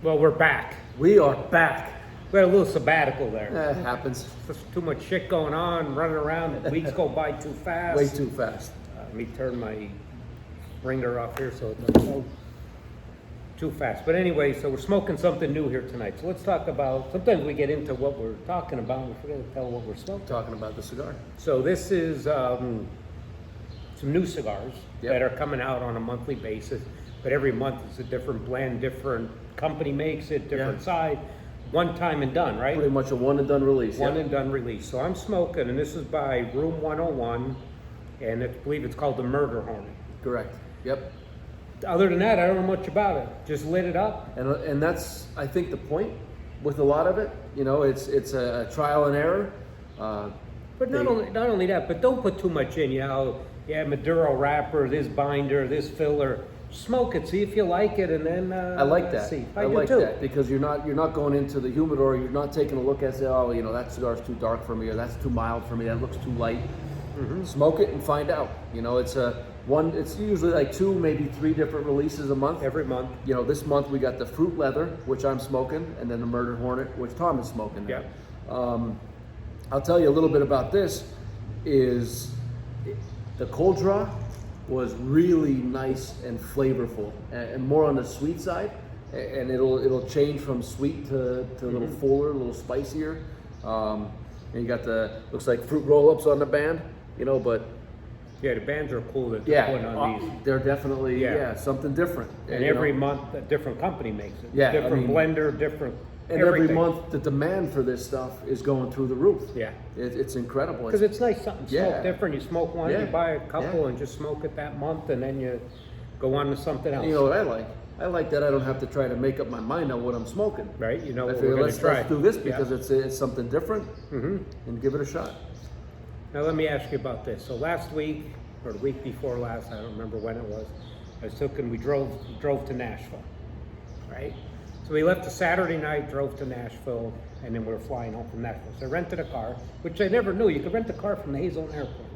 Well, we're back. We are back. We had a little sabbatical there. It happens. Just too much shit going on, running around. Weeks go by too fast. Way too fast. Let me turn my ringer off here so it doesn't go too fast. But anyway, so we're smoking something new here tonight. So let's talk about, sometimes we get into what we're talking about and we forget to tell what we're smoking. Talking about the cigar. So this is some new cigars Yep. that are coming out on a monthly basis. But every month it's a different blend, different company makes it, different Yeah. side. One time and done, right? Pretty much a one and done release. One yeah. and done release. So I'm smoking, and this is by Room 101, and I believe it's called the Murder Hornet. Correct. Yep. Other than that, I don't know much about it. Just lit it up. And that's, I think, the point with a lot of it. You know, it's a trial and error. But not only that, but don't put too much in. You know, yeah, Maduro wrapper, this binder, this filler. Smoke it, see if you like it, and then I like that. See. I do like too. that because you're not going into the humidor. You're not taking a look and say, oh, you know, that cigar's too dark for me, or that's too mild for me. That looks too light. Mm-hmm. Smoke it and find out. You know, it's It's usually like 2, maybe 3 different releases a month. Every month. You know, this month we got the fruit leather, which I'm smoking, and then the murder hornet, which Tom is smoking. Yeah. I'll tell you a little bit about this. Is the cold draw was really nice and flavorful, and more on the sweet side, and it'll change from sweet to a little fuller, a little spicier. And you got looks like fruit roll-ups on the band, you know, but Yeah, the bands are cool that they're putting on these. they're definitely something different. And you every know. month, a different company makes it. Yeah, I Different mean- blender, different And everything. every month, the demand for this stuff is going through the roof. Yeah. It's incredible. Because it's nice, something smoke Yeah. different. You smoke one, Yeah. you buy a couple Yeah. and just smoke it that month, and then you go on to something else. You know what I like? I like that I don't have to try to make up my mind on what I'm smoking. Right? You know I what figure we're going to let's try. do this Yeah. because it's something different, Mhm. and give it a shot. Now let me ask you about this. So last week, or the week before last, I don't remember when it was, we drove to Nashville, right? So we left a Saturday night, drove to Nashville, and then we were flying home from Nashville. So I rented a car, which I never knew. You could rent a car from the Hazelton Airport.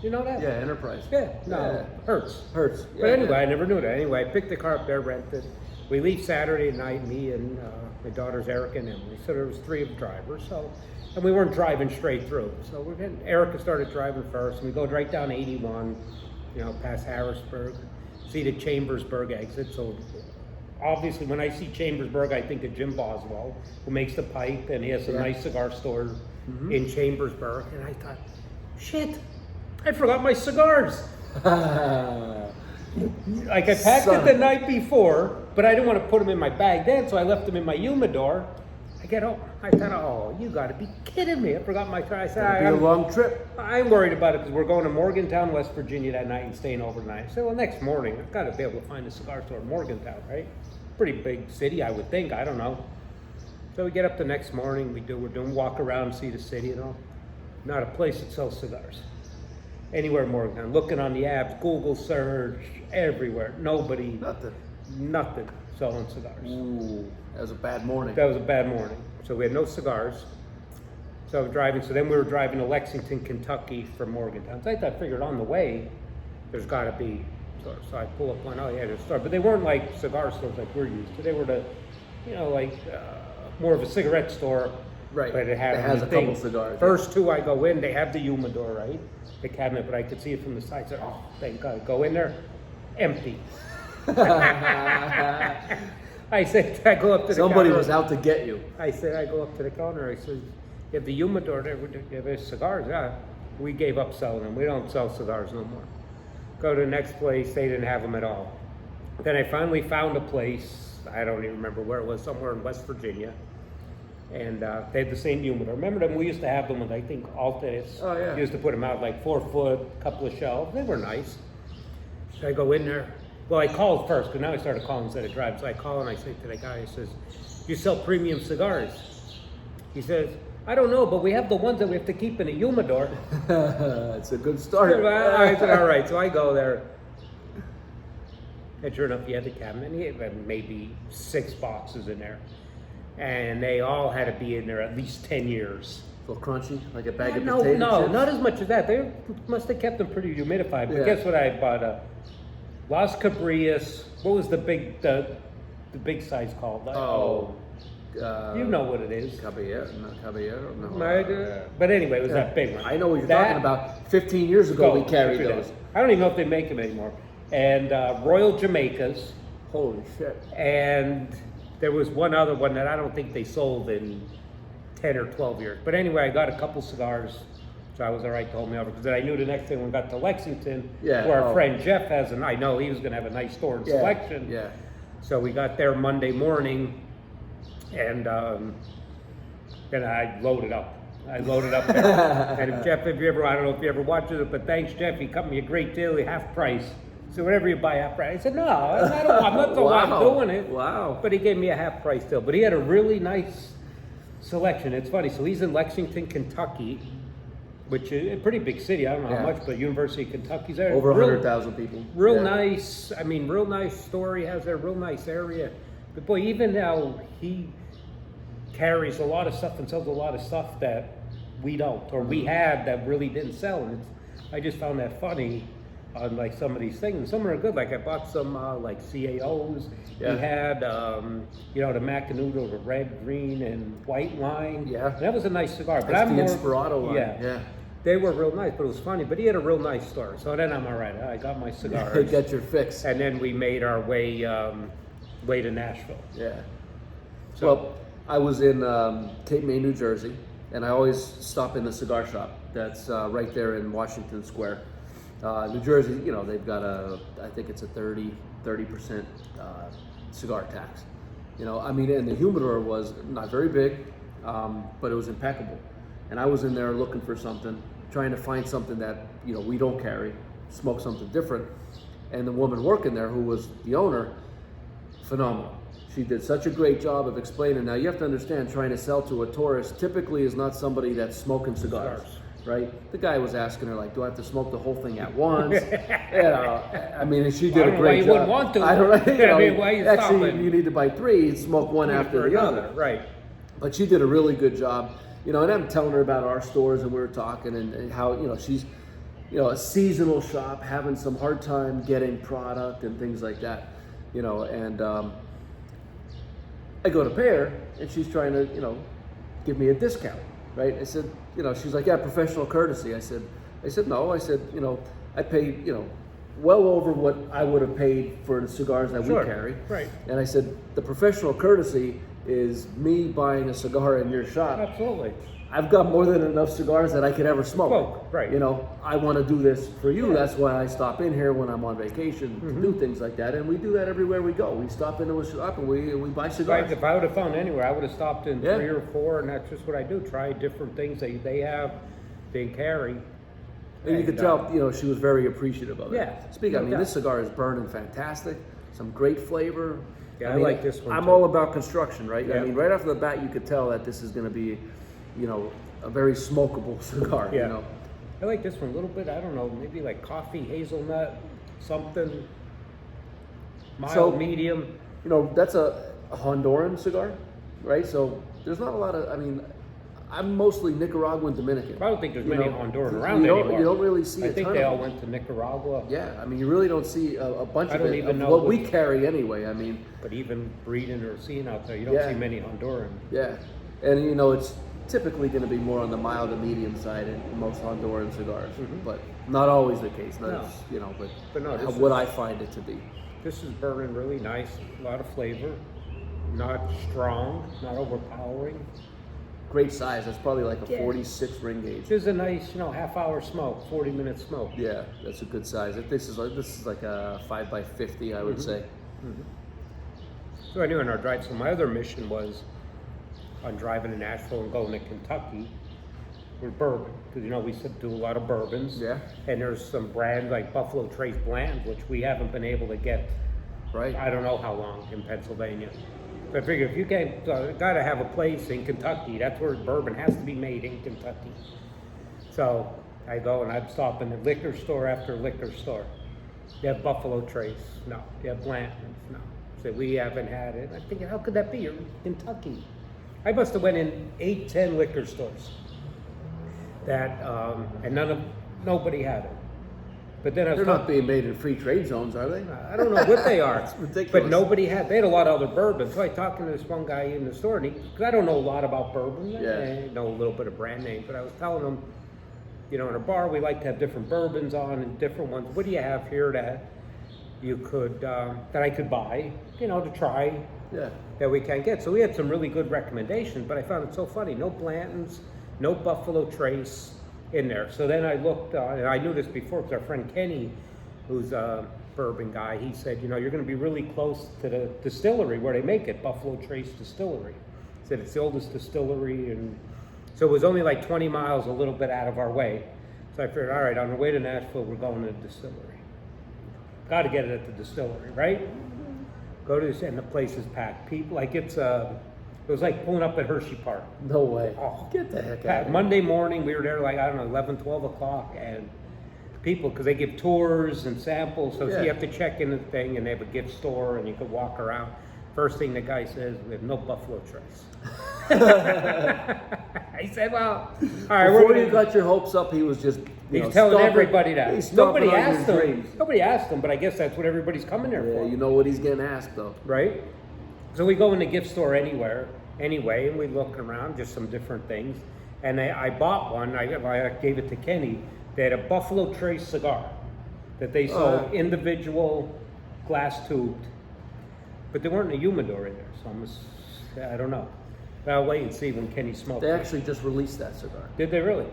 You know that? Yeah, Enterprise. Yeah, no, Yeah. Hertz. Hurts. But anyway, I never knew that. Anyway, I picked the car up there, rented. We leave Saturday night, me and my daughters Erica and Emily. So there was 3 of the drivers. So, and we weren't driving straight through. So Erica started driving first, and we go right down 81, you know, past Harrisburg, see the Chambersburg exit. So obviously, when I see Chambersburg, I think of Jim Boswell, who makes the pipe, and he has a nice cigar store in Chambersburg. And I thought, shit, I forgot my cigars. Like I packed it the night before, but I didn't want to put them in my bag then, so I left them in my humidor. I get home, I thought, oh, you got to be kidding me! I forgot my car. I said, It'll be a long trip. I'm worried about it because we're going to Morgantown, West Virginia that night and staying overnight. I said, well, next morning I've got to be able to find a cigar store in Morgantown, right? Pretty big city, I would think. I don't know. So we get up the next morning. We're doing walk around, see the city and all. Not a place that sells cigars. Anywhere in Morgantown. Looking on the apps, Google search, everywhere. Nobody, nothing selling cigars. Ooh, that was a bad morning. That was a bad morning. So we had no cigars. So I was driving. So then we were driving to Lexington, Kentucky from Morgantown. So I figured on the way, there's got to be stores. So I pull up one. Oh yeah, there's a store. But they weren't like cigar stores like we're used to. They were like more of a cigarette store. Right. But it has a couple cigars. First 2 I go in, they have the humidor, right? The cabinet, but I could see it from the side. So, oh, thank God. Go in there, empty. I said, I go up to the Somebody counter. was out to get you. I said, I go up to the counter. I said, you have the humidor there. You have cigars? Yeah. We gave up selling them. We don't sell cigars no more. Go to the next place. They didn't have them at all. Then I finally found a place. I don't even remember where it was. Somewhere in West Virginia. And they had the same humidor. Remember them? We used to have them with, I think, Altis. Oh, yeah. Used to put them out like 4 foot, couple of shelves. They were nice. So I go in there. Well, I called first, because now I started calling instead of driving. So I call and I say to the guy, I says, you sell premium cigars? He says, I don't know, but we have the ones that we have to keep in a humidor. It's a good start. I said, all right. So I go there. And sure enough, he had the cabinet. And he had maybe 6 boxes in there. And they all had to be in there at least 10 years. A little crunchy, like a bag of No, potato no, chips? not as much as that. They must have kept them pretty humidified. But Yeah. guess what I bought? Las Cabrias. What was the big, the the big size called? You know what it is. Caballero, no. But anyway, it was that big one. I know what you're talking about. 15 years ago, we carried those. I don't even know if they make them anymore. And Royal Jamaicas. Holy shit. And there was one other one that I don't think they sold in 10 or 12 years. But anyway, I got a couple cigars, so I was all right to hold me over. Because I knew the next thing when we got to Lexington, where our friend Jeff has, and I know he was going to have a nice store and selection. Yeah. So we got there Monday morning, and then I loaded up. there. And if Jeff, I don't know if you ever watched it, but thanks, Jeff. He cut me a great deal, half price. So whatever you buy half price. I said, no, I'm not the one doing it. Wow. But he gave me a half price deal. But he had a really nice selection. It's funny. So he's in Lexington, Kentucky, which is a pretty big city. I don't know how much, but University of Kentucky's there. Over 100,000 people. Real nice. I mean, real nice store. He has a real nice area. But boy, even now, he carries a lot of stuff and sells a lot of stuff that we don't, or we had that really didn't sell. And I just found that funny on like some of these things. And some are good. Like I bought some like CAOs. He had, the Macanudo, the red, green, and white line. Yeah. And that was a nice cigar. But That's I'm the more, Inspirato line. Yeah. They were real nice, but it was funny. But he had a real nice store. So then I'm all right. I got my cigars. Get your fix. And then we made our way to Nashville. Yeah. Well, I was in Cape May, New Jersey, and I always stop in the cigar shop that's right there in Washington Square. New Jersey, they've got I think it's a 30% cigar tax. And the humidor was not very big, but it was impeccable. And I was in there looking for something, trying to find something that, we don't carry, smoke something different. And the woman working there, who was the owner, phenomenal. She did such a great job of explaining. Now you have to understand, trying to sell to a tourist typically is not somebody that's smoking cigars. Right? The guy was asking her, like, do I have to smoke the whole thing at once? And she did a great job. You wouldn't want to. I don't know. Why you actually, stopping? you need to buy 3, smoke one after the other. Right. But she did a really good job. And I'm telling her about our stores, and we were talking, and how, she's, a seasonal shop, having some hard time getting product and things like that. And I go to pay her, and she's trying to, give me a discount, right? I said, she's like, yeah, professional courtesy. I said, no. I said, I paid, well over what I would have paid for the cigars that we carry. Right. And I said, the professional courtesy is me buying a cigar in your shop. Absolutely. I've got more than enough cigars that I could ever smoke. Right. I want to do this for you. Yeah. That's why I stop in here when I'm on vacation to do things like that. And we do that everywhere we go. We stop into a shop and we buy cigars. Right. If I would have found anywhere, I would have stopped in 3 or 4, and that's just what I do. Try different things they have, they carry. And you could tell, she was very appreciative of it. Yeah. Speaking, this cigar is burning fantastic. Some great flavor. Yeah, I like this one. I'm too. all about construction, right? Yeah. Right off the bat, you could tell that this is going to be, a very smokable cigar. Yeah. I like this one a little bit. I don't know, maybe like coffee, hazelnut, something mild, medium. That's a Honduran cigar, right? So there's not a lot of. I'm mostly Nicaraguan, Dominican. I don't think there's many Honduran around anymore. You don't really see. I think they all went to Nicaragua. Yeah, you really don't see a bunch of it. I don't even know what we carry anyway. But even breeding or seeing out there, you don't see many Honduran. Yeah, and it's typically going to be more on the mild to medium side in most Honduran cigars, but not always the case. That's, but what I find it to be. This is burning really nice, a lot of flavor, not strong, not overpowering. Great size. That's probably like a 46 ring gauge. This is a nice, half-hour smoke, 40-minute smoke. Yeah, that's a good size. This is like a 5x50, I would say. So I knew in our drive. So my other mission was on driving to Nashville and going to Kentucky with bourbon, because we do a lot of bourbons. Yeah. And there's some brands like Buffalo Trace Bland, which we haven't been able to get. Right. I don't know how long in Pennsylvania. So I figure if you can't, got to have a place in Kentucky. That's where bourbon has to be made, in Kentucky. So I go and I'd stop in the liquor store after liquor store. You have Buffalo Trace? No. You have Blanton's? No. So we haven't had it. I'm thinking, how could that be? You're in Kentucky. I must have went in 8, 10 liquor stores that, and nobody had it. But then I was They're not being made in free trade zones, are they? I don't know what they are. It's ridiculous. But nobody had. They had a lot of other bourbons. So I talking to this one guy in the store, and because I don't know a lot about bourbon, Yeah. I know a little bit of brand names, but I was telling him, in a bar we like to have different bourbons on and different ones. What do you have here that you could that I could buy, to try? Yeah. That we can get. So we had some really good recommendations, but I found it so funny. No Blantons, no Buffalo Trace in there. So then I looked, and I knew this before because our friend Kenny, who's a bourbon guy, he said, you're going to be really close to the distillery where they make it, Buffalo Trace Distillery. He said it's the oldest distillery, and so it was only like 20 miles, a little bit out of our way. So I figured, all right, on the way to Nashville, we're going to the distillery. Got to get it at the distillery, right? Go to this, and the place is packed. People, like it was like pulling up at Hershey Park. No way. Oh, Get the heck out of here. Monday morning, we were there like, 11, 12 o'clock, and people, because they give tours and samples, so Yeah. you have to check in the thing, and they have a gift store, and you could walk around. First thing the guy says, we have no Buffalo Trace. I said, well, all right. Before you got your hopes up, he was just He's telling everybody that. He's Nobody stomping on asked your him. dreams. Nobody asked him, but I guess that's what everybody's coming there Yeah, for. you know what he's getting asked though. Right? So we go in the gift store anyway, and we look around, just some different things. And I bought one, I gave it to Kenny. They had a Buffalo Trace cigar that they sold individual glass tubed, but there weren't a humidor in there, so I don't know. But I'll wait and see when Kenny smokes They it. actually just released that cigar. Did they really?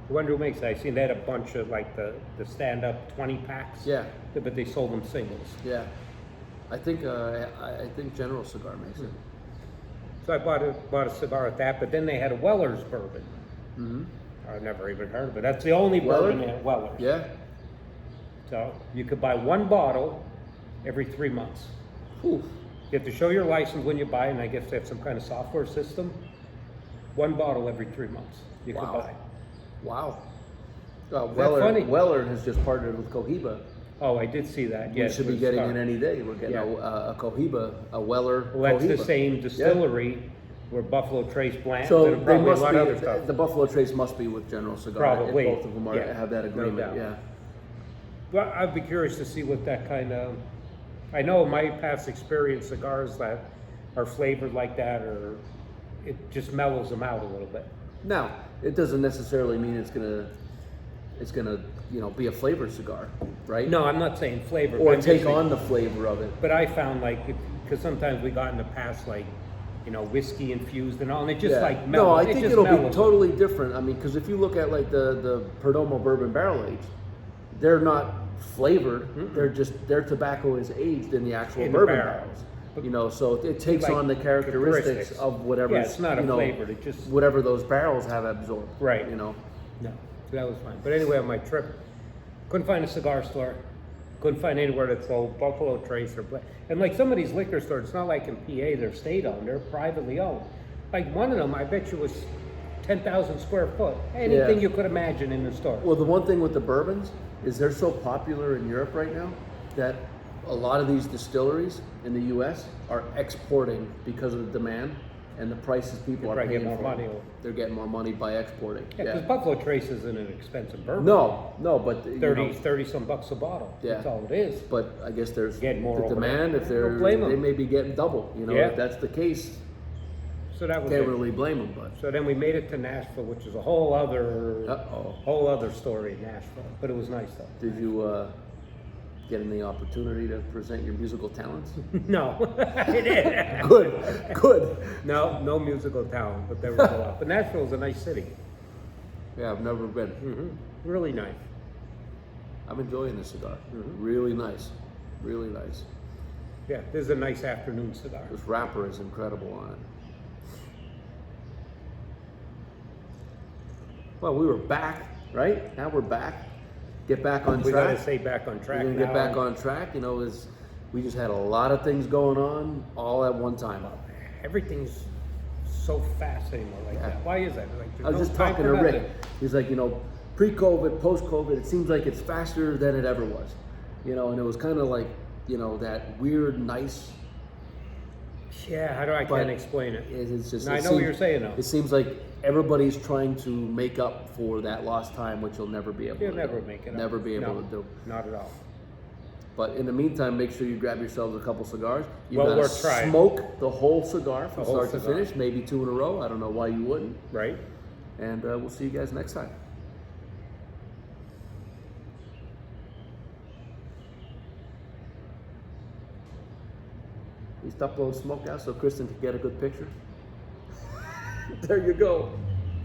I wonder who makes that. I seen they had a bunch of like the stand-up 20 packs. Yeah. But they sold them singles. Yeah. I think General Cigar makes it. So I bought a cigar at that, but then they had a Weller's bourbon. Mm-hmm. I've never even heard of it. That's the only Weller? bourbon at Weller's. Yeah. So you could buy one bottle every 3 months. Whew. You have to show your license when you buy, and I guess they have some kind of software system. One bottle every 3 months you could Wow. buy. Wow. funny? Weller has just partnered with Cohiba. Oh, I did see that. We Yes, should be with getting Star. it any day. We're getting a Cohiba, a Weller. Well, that's Cohiba. the same distillery where Buffalo Trace Blanc So and they probably a must lot of other be. stuff. The Buffalo Trace must be with General Cigar. Probably. If both of them are, have that No agreement. doubt. Yeah. Well, I'd be curious to see what that kind of. I know my past experience, cigars that are flavored like that, or it just mellows them out a little bit. Now, it doesn't necessarily mean it's gonna be a flavored cigar, right? No, I'm not saying flavor. Or but I'm take just saying- on the flavor of it. But I found because sometimes we got in the past whiskey infused and all, and it just like mellows. No, I it think just it'll be mellows. totally different. I mean, because if you look at like the Perdomo bourbon barrel aged, they're not flavored. Their tobacco is aged in the actual In the bourbon barrels. barrels. So it takes Like on the characteristics characteristics. of whatever. Yeah, it's not a flavored, it just- whatever those barrels have absorbed. Right. You know. No, so that was fine. But anyway, on my trip, couldn't find a cigar store. Couldn't find anywhere that sold Buffalo Trace or and like some of these liquor stores, it's not like in PA they're state owned, they're privately owned. Like one of them, I bet you was 10,000 square foot. Anything Yeah. you could imagine in the store. Well, the one thing with the bourbons is they're so popular in Europe right now that a lot of these distilleries in the U.S. are exporting because of the demand and the prices people are probably paying get more for. money. They're getting more money by exporting. Yeah, because Buffalo Trace isn't an expensive bourbon. No, but 30 some bucks a bottle. Yeah. That's all it is. But I guess there's Get more the over demand. there. If Don't blame 'em. they may be getting double. Yeah. If that's the case, So that was can't it. really blame them. But So then we made it to Nashville, which is a whole other Uh-oh. story in Nashville. But it was nice though. did you get any opportunity to present your musical talents? No, I didn't. Good. No musical talent, but there was a lot. But Nashville is a nice city. Yeah, I've never been. Really nice. I'm enjoying this cigar. Mm-hmm. Really nice. Really nice. Yeah, this is a nice afternoon cigar. This wrapper is incredible on it. Well, we were back, right? Now we're back. Get back on We track. gotta stay back on track We're gonna now. get back on track. We just had a lot of things going on all at one time. Everything's so fast anymore like Yeah. that. Why is that? Like, I was there's just no time talking for to Rick. nothing. He's like, pre-COVID, post-COVID, it seems like it's faster than it ever was. And it was kind of like, that weird, nice Yeah, how do I But can't explain it? It's just. I it know what seems- you're saying though. It seems like everybody's trying to make up for that lost time, which you'll never be able You'll to never do. make it up. Never be able No, to do. Not at all. But in the meantime, make sure you grab yourselves a couple cigars. You Well gotta worth trying. smoke the whole cigar from The whole start to cigar. finish, maybe 2 in a row. I don't know why you wouldn't. Right? And we'll see you guys next time. You stop blowing smoke out so Kristen can get a good picture. There you go.